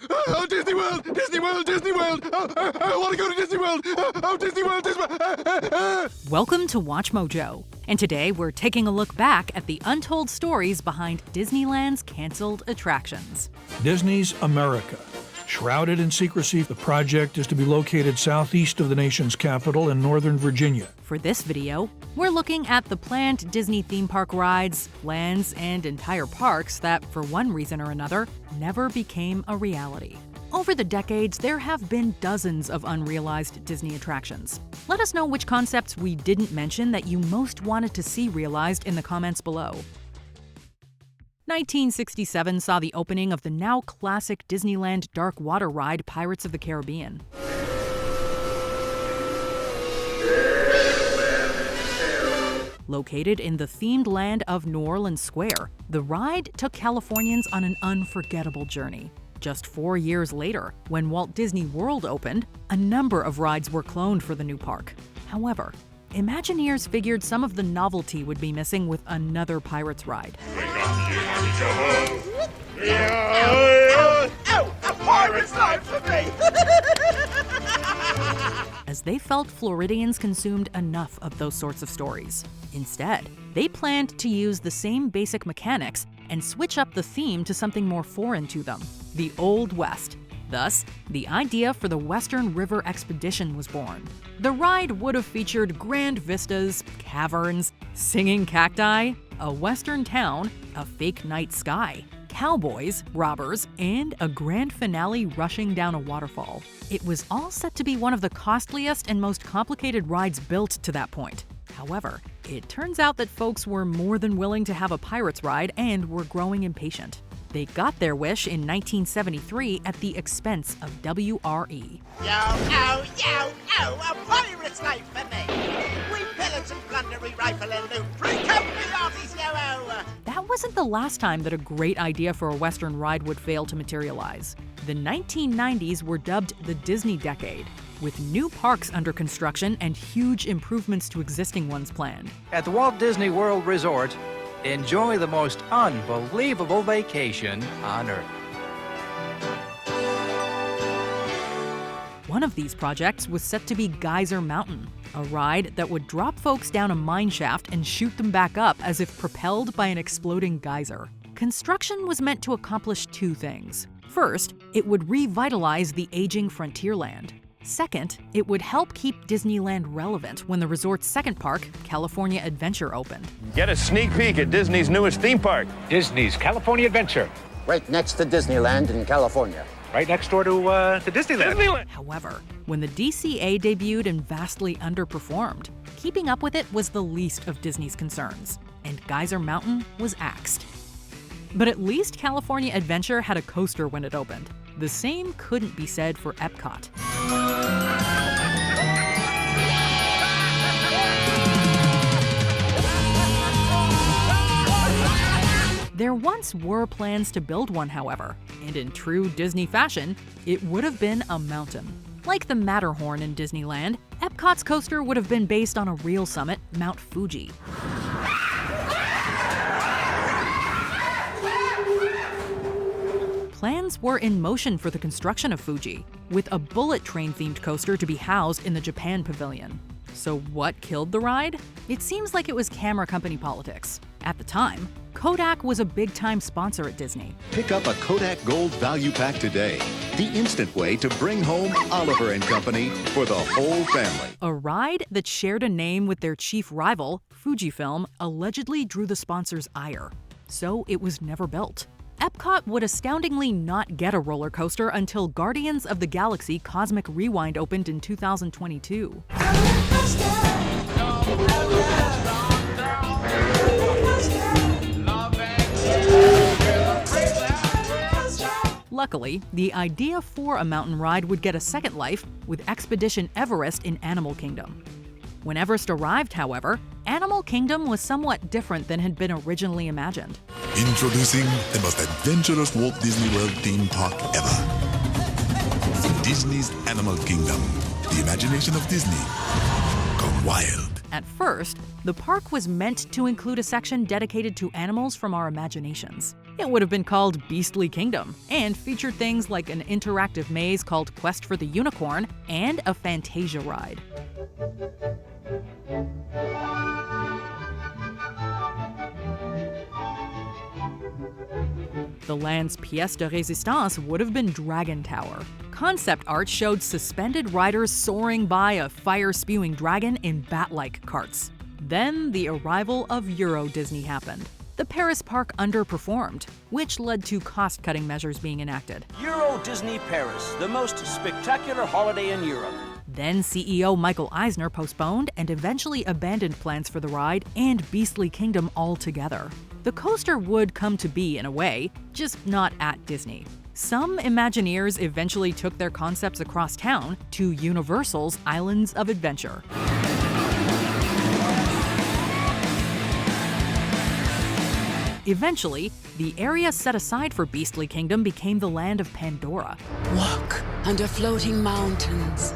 Oh, Disney World! Disney World! Disney World! I want to go to Disney World! Disney World! Disney World! Welcome to WatchMojo, and today we're taking a look back at the untold stories behind Disneyland's canceled attractions. Disney's America. Shrouded in secrecy, the project is to be located southeast of the nation's capital in Northern Virginia. For this video, we're looking at the planned Disney theme park rides, lands, and entire parks that, for one reason or another, never became a reality. Over the decades, there have been dozens of unrealized Disney attractions. Let us know which concepts we didn't mention that you most wanted to see realized in the comments below. 1967 saw the opening of the now classic Disneyland dark water ride Pirates of the Caribbean. Located in the themed land of New Orleans Square, the ride took Californians on an unforgettable journey. Just 4 years later, when Walt Disney World opened, a number of rides were cloned for the new park. However, Imagineers figured some of the novelty would be missing with another Pirates ride. A pirate's life for me! As they felt Floridians consumed enough of those sorts of stories. Instead, they planned to use the same basic mechanics and switch up the theme to something more foreign to them, the Old West. Thus, the idea for the Western River Expedition was born. The ride would have featured grand vistas, caverns, singing cacti, a western town, a fake night sky, cowboys, robbers, and a grand finale rushing down a waterfall. It was all set to be one of the costliest and most complicated rides built to that point. However, it turns out that folks were more than willing to have a Pirates ride and were growing impatient. They got their wish in 1973 at the expense of WRE. A pirate's life for me! We pillage and plunder, we rifle and loot, break up the arties, That wasn't the last time that a great idea for a Western ride would fail to materialize. The 1990s were dubbed the Disney Decade, with new parks under construction and huge improvements to existing ones planned. At the Walt Disney World Resort, enjoy the most unbelievable vacation on Earth. One of these projects was set to be Geyser Mountain, a ride that would drop folks down a mine shaft and shoot them back up as if propelled by an exploding geyser. Construction was meant to accomplish two things. First, it would revitalize the aging Frontierland. Second, it would help keep Disneyland relevant when the resort's second park, California Adventure, opened. Get a sneak peek at Disney's newest theme park. Disney's California Adventure. Right next to Disneyland in California. Right next door to Disneyland. However, when the DCA debuted and vastly underperformed, keeping up with it was the least of Disney's concerns, and Geyser Mountain was axed. But at least California Adventure had a coaster when it opened. The same couldn't be said for Epcot. There once were plans to build one, however, and in true Disney fashion, it would have been a mountain. Like the Matterhorn in Disneyland, Epcot's coaster would have been based on a real summit, Mount Fuji. Plans were in motion for the construction of Fuji, with a bullet train-themed coaster to be housed in the Japan Pavilion. So what killed the ride? It seems like it was camera company politics. At the time, Kodak was a big-time sponsor at Disney. Pick up a Kodak Gold Value Pack today. The instant way to bring home Oliver and Company for the whole family. A ride that shared a name with their chief rival, Fujifilm, allegedly drew the sponsor's ire. So it was never built. Epcot would astoundingly not get a roller coaster until Guardians of the Galaxy Cosmic Rewind opened in 2022. Luckily, the idea for a mountain ride would get a second life with Expedition Everest in Animal Kingdom. When Everest arrived, however, Animal Kingdom was somewhat different than had been originally imagined. Introducing the most adventurous Walt Disney World theme park ever. Disney's Animal Kingdom. The imagination of Disney gone wild. At first, the park was meant to include a section dedicated to animals from our imaginations. It would have been called Beastly Kingdom and featured things like an interactive maze called Quest for the Unicorn and a Fantasia ride. The land's pièce de résistance would have been Dragon Tower. Concept art showed suspended riders soaring by a fire-spewing dragon in bat-like carts. Then the arrival of Euro Disney happened. The Paris park underperformed, which led to cost-cutting measures being enacted. Euro Disney Paris, the most spectacular holiday in Europe. Then CEO Michael Eisner postponed and eventually abandoned plans for the ride and Beastly Kingdom altogether. The coaster would come to be in a way, just not at Disney. Some Imagineers eventually took their concepts across town to Universal's Islands of Adventure. Eventually, the area set aside for Beastly Kingdom became the land of Pandora. Walk under floating mountains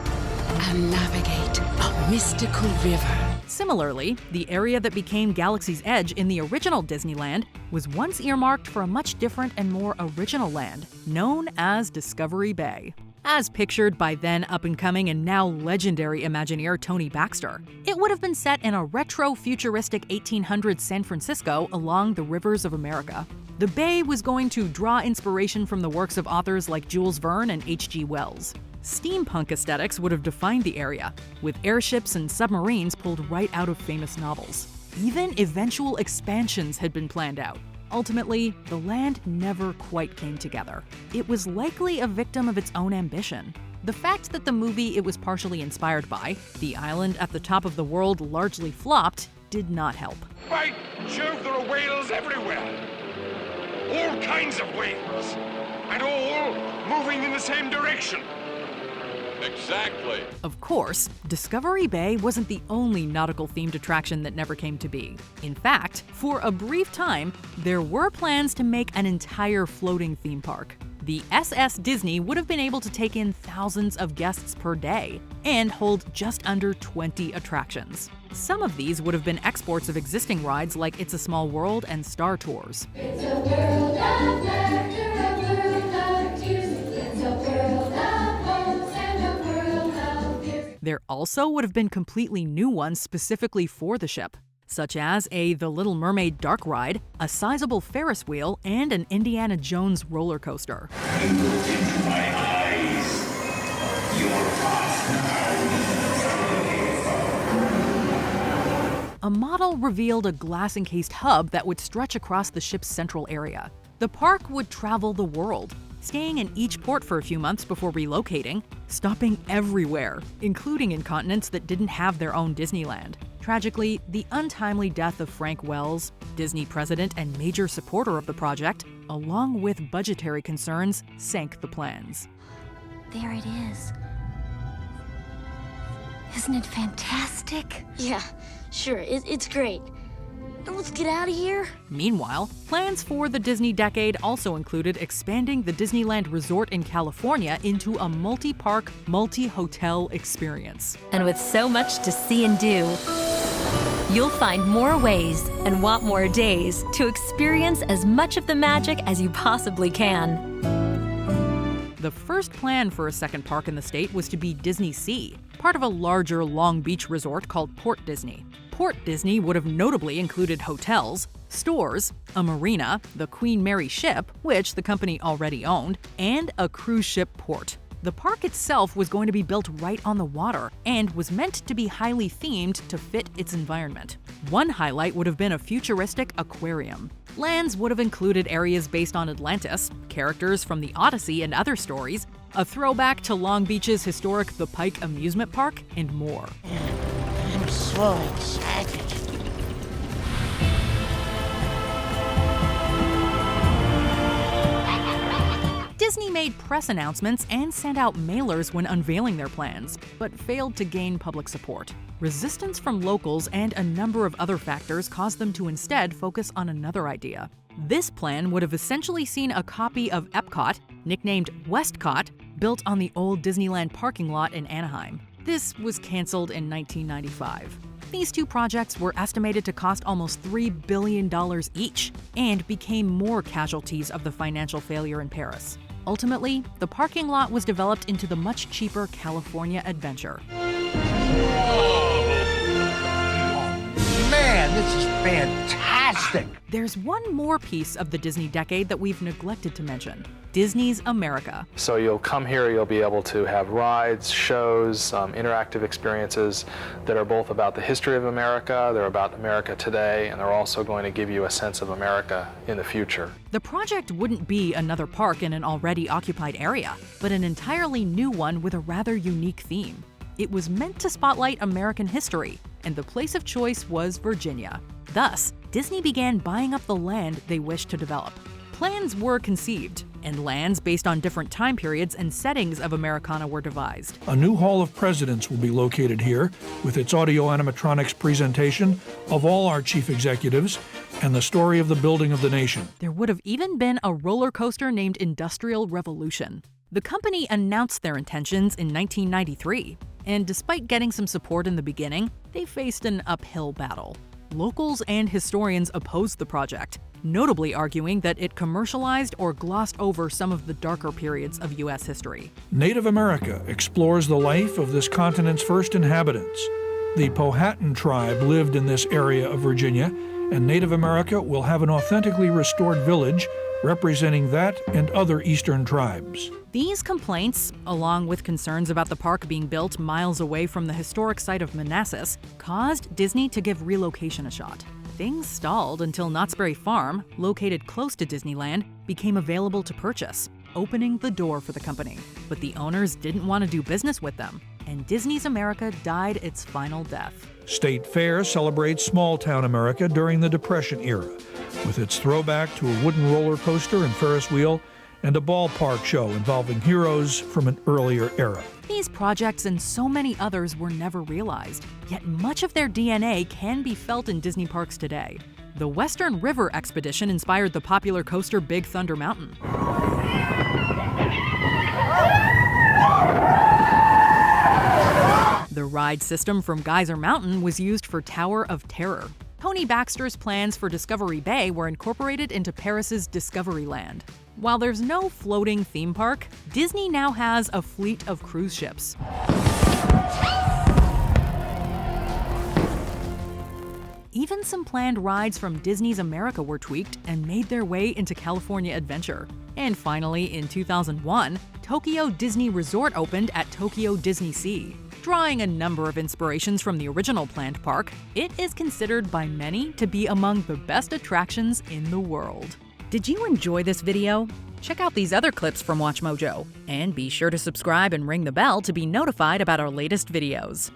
and navigate a mystical river. Similarly, the area that became Galaxy's Edge in the original Disneyland was once earmarked for a much different and more original land, known as Discovery Bay. As pictured by then up-and-coming and now legendary Imagineer Tony Baxter, it would have been set in a retro-futuristic 1800s San Francisco along the rivers of America. The bay was going to draw inspiration from the works of authors like Jules Verne and H.G. Wells. Steampunk aesthetics would have defined the area, with airships and submarines pulled right out of famous novels. Even eventual expansions had been planned out. Ultimately, the land never quite came together. It was likely a victim of its own ambition. The fact that the movie it was partially inspired by, The Island at the Top of the World, largely flopped, did not help. By Jove, there are whales everywhere! All kinds of whales! And all moving in the same direction! Exactly. Of course, Discovery Bay wasn't the only nautical-themed attraction that never came to be. In fact, for a brief time, there were plans to make an entire floating theme park. The SS Disney would have been able to take in thousands of guests per day and hold just under 20 attractions. Some of these would have been exports of existing rides like It's a Small World and Star Tours. It's a world of laughter, a world of tears. It's a world of hopes and a world of fears. There also would have been completely new ones specifically for the ship, such as a The Little Mermaid dark ride, a sizable Ferris wheel, and an Indiana Jones roller coaster. You looked into my eyes. Your path now. A model revealed a glass-encased hub that would stretch across the ship's central area. The park would travel the world, staying in each port for a few months before relocating, stopping everywhere, including in continents that didn't have their own Disneyland. Tragically, the untimely death of Frank Wells, Disney president and major supporter of the project, along with budgetary concerns, sank the plans. There it is. Isn't it fantastic? Yeah, sure, it's great. Now let's get out of here. Meanwhile, plans for the Disney decade also included expanding the Disneyland Resort in California into a multi-park, multi-hotel experience. And with so much to see and do, you'll find more ways and want more days to experience as much of the magic as you possibly can. The first plan for a second park in the state was to be Disney Sea, part of a larger Long Beach resort called Port Disney. Port Disney would have notably included hotels, stores, a marina, the Queen Mary ship, which the company already owned, and a cruise ship port. The park itself was going to be built right on the water and was meant to be highly themed to fit its environment. One highlight would have been a futuristic aquarium. Lands would have included areas based on Atlantis, characters from the Odyssey and other stories, a throwback to Long Beach's historic The Pike Amusement Park, and more. I'm so excited. Disney made press announcements and sent out mailers when unveiling their plans, but failed to gain public support. Resistance from locals and a number of other factors caused them to instead focus on another idea. This plan would have essentially seen a copy of Epcot, nicknamed Westcott, built on the old Disneyland parking lot in Anaheim. This was canceled in 1995. These two projects were estimated to cost almost $3 billion each and became more casualties of the financial failure in Paris. Ultimately, the parking lot was developed into the much cheaper California Adventure. Man, this is fantastic! There's one more piece of the Disney decade that we've neglected to mention: Disney's America. So you'll come here, you'll be able to have rides, shows, interactive experiences that are both about the history of America, they're about America today, and they're also going to give you a sense of America in the future. The project wouldn't be another park in an already occupied area, but an entirely new one with a rather unique theme. It was meant to spotlight American history, and the place of choice was Virginia. Thus, Disney began buying up the land they wished to develop. Plans were conceived, and lands based on different time periods and settings of Americana were devised. A new Hall of Presidents will be located here, with its audio animatronics presentation of all our chief executives and the story of the building of the nation. There would have even been a roller coaster named Industrial Revolution. The company announced their intentions in 1993, and despite getting some support in the beginning, they faced an uphill battle. Locals and historians opposed the project, notably arguing that it commercialized or glossed over some of the darker periods of U.S. history. Native America explores the life of this continent's first inhabitants. The Powhatan tribe lived in this area of Virginia, and Native America will have an authentically restored village representing that and other eastern tribes. These complaints, along with concerns about the park being built miles away from the historic site of Manassas, caused Disney to give relocation a shot. Things stalled until Knott's Berry Farm, located close to Disneyland, became available to purchase, opening the door for the company. But the owners didn't want to do business with them, and Disney's America died its final death. State Fair celebrates small-town America during the Depression era, with its throwback to a wooden roller coaster and Ferris wheel, and a ballpark show involving heroes from an earlier era. These projects and so many others were never realized, yet much of their DNA can be felt in Disney parks today. The Western River Expedition inspired the popular coaster Big Thunder Mountain. The ride system from Geyser Mountain was used for Tower of Terror. Tony Baxter's plans for Discovery Bay were incorporated into Paris's Discoveryland. While there's no floating theme park, Disney now has a fleet of cruise ships. Even some planned rides from Disney's America were tweaked and made their way into California Adventure. And finally, in 2001, Tokyo Disney Resort opened at Tokyo Disney Sea. Drawing a number of inspirations from the original planned park, it is considered by many to be among the best attractions in the world. Did you enjoy this video? Check out these other clips from WatchMojo, and be sure to subscribe and ring the bell to be notified about our latest videos.